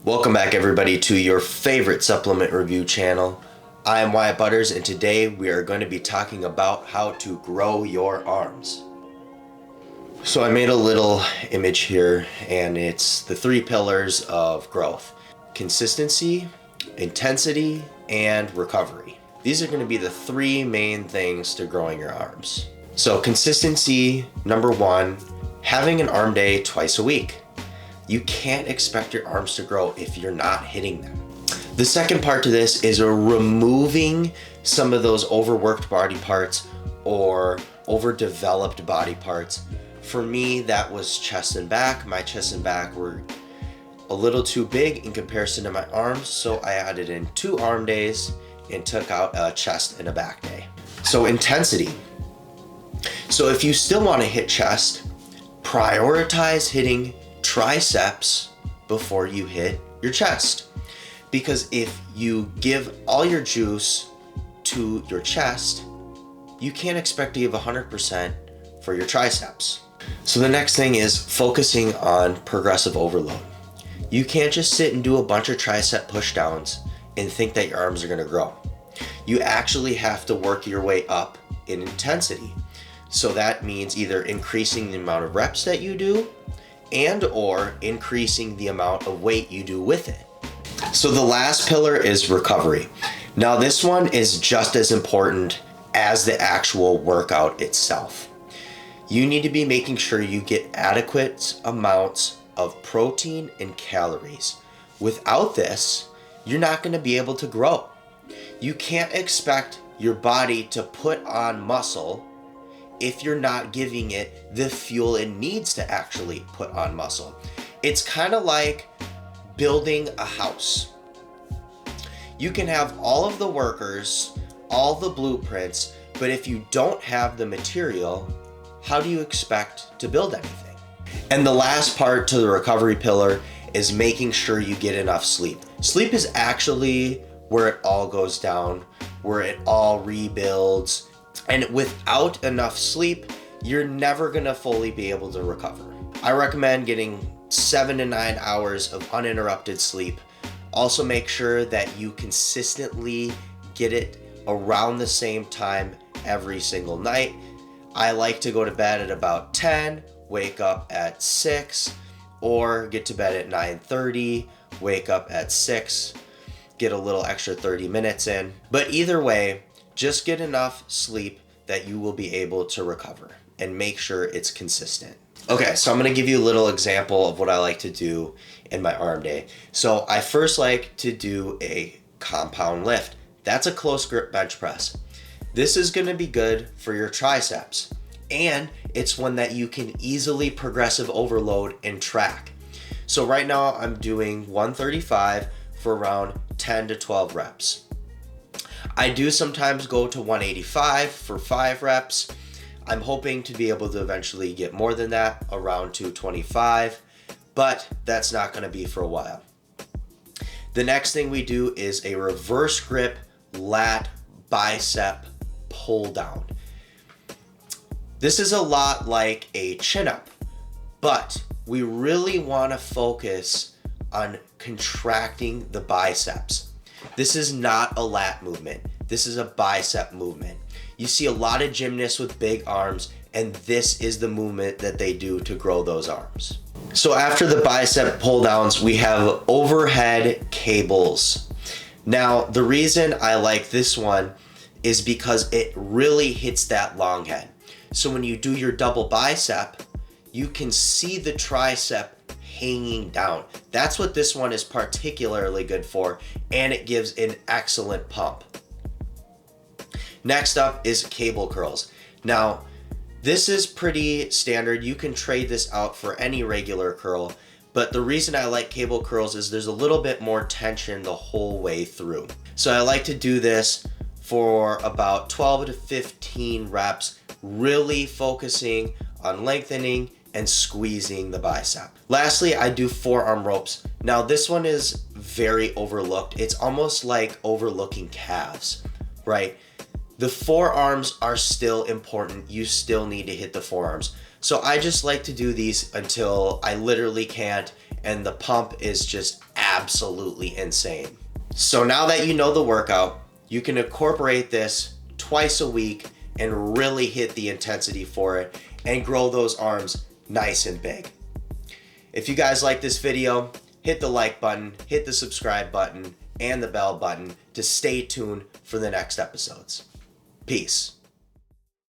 Welcome back everybody to your favorite supplement review channel. I am Wyatt Butters and today we are going to be talking about how to grow your arms. So I made a little image here and it's the 3 pillars of growth: consistency, intensity, and recovery. These are going to be the 3 main things to growing your arms. So consistency, number 1, having an arm day twice a week. You can't expect your arms to grow if you're not hitting them. The second part to this is removing some of those overworked body parts or overdeveloped body parts. For me, that was chest and back. My chest and back were a little too big in comparison to my arms, so I added in 2 arm days and took out a chest and a back day. So intensity. So if you still want to hit chest, prioritize hitting triceps before you hit your chest. Because if you give all your juice to your chest, you can't expect to give 100% for your triceps. So the next thing is focusing on progressive overload. You can't just sit and do a bunch of tricep push downs and think that your arms are going to grow. You actually have to work your way up in intensity. So that means either increasing the amount of reps that you do and or increasing the amount of weight you do with it. So the last pillar is recovery. Now this one is just as important as the actual workout itself. You need to be making sure you get adequate amounts of protein and calories. Without this, you're not going to be able to grow. You can't expect your body to put on muscle if you're not giving it the fuel it needs to actually put on muscle. It's kind of like building a house. You can have all of the workers, all the blueprints, but if you don't have the material, how do you expect to build anything? And the last part to the recovery pillar is making sure you get enough sleep. Sleep is actually where it all goes down, where it all rebuilds. And without enough sleep, you're never gonna fully be able to recover. I recommend getting 7 to 9 hours of uninterrupted sleep. Also make sure that you consistently get it around the same time every single night. I like to go to bed at about 10, wake up at 6, or get to bed at 9:30, wake up at 6, get a little extra 30 minutes in. But either way, just get enough sleep that you will be able to recover and make sure it's consistent. Okay, so I'm gonna give you a little example of what I like to do in my arm day. So I first like to do a compound lift. That's a close grip bench press. This is gonna be good for your triceps, and it's one that you can easily progressive overload and track. So right now I'm doing 135 for around 10 to 12 reps. I do sometimes go to 185 for 5 reps. I'm hoping to be able to eventually get more than that, around 225, but that's not going to be for a while. The next thing we do is a reverse grip lat bicep pull down. This is a lot like a chin up, but we really want to focus on contracting the biceps. This is not a lat movement. This is a bicep movement. You see a lot of gymnasts with big arms, and this is the movement that they do to grow those arms. So after the bicep pull downs, we have overhead cables. Now, the reason I like this one is because it really hits that long head. So when you do your double bicep, you can see the tricep hanging down. That's what this one is particularly good for, and it gives an excellent pump. Next up is cable curls. Now, this is pretty standard. You can trade this out for any regular curl, but the reason I like cable curls is there's a little bit more tension the whole way through. So I like to do this for about 12 to 15 reps, really focusing on lengthening and squeezing the bicep. Lastly, I do forearm ropes. Now this one is very overlooked. It's almost like overlooking calves, right? The forearms are still important. You still need to hit the forearms. So I just like to do these until I literally can't, and the pump is just absolutely insane. So now that you know the workout, you can incorporate this twice a week and really hit the intensity for it and grow those arms nice and big. If you guys like this video, hit the like button, hit the subscribe button, and the bell button to stay tuned for the next episodes. Peace.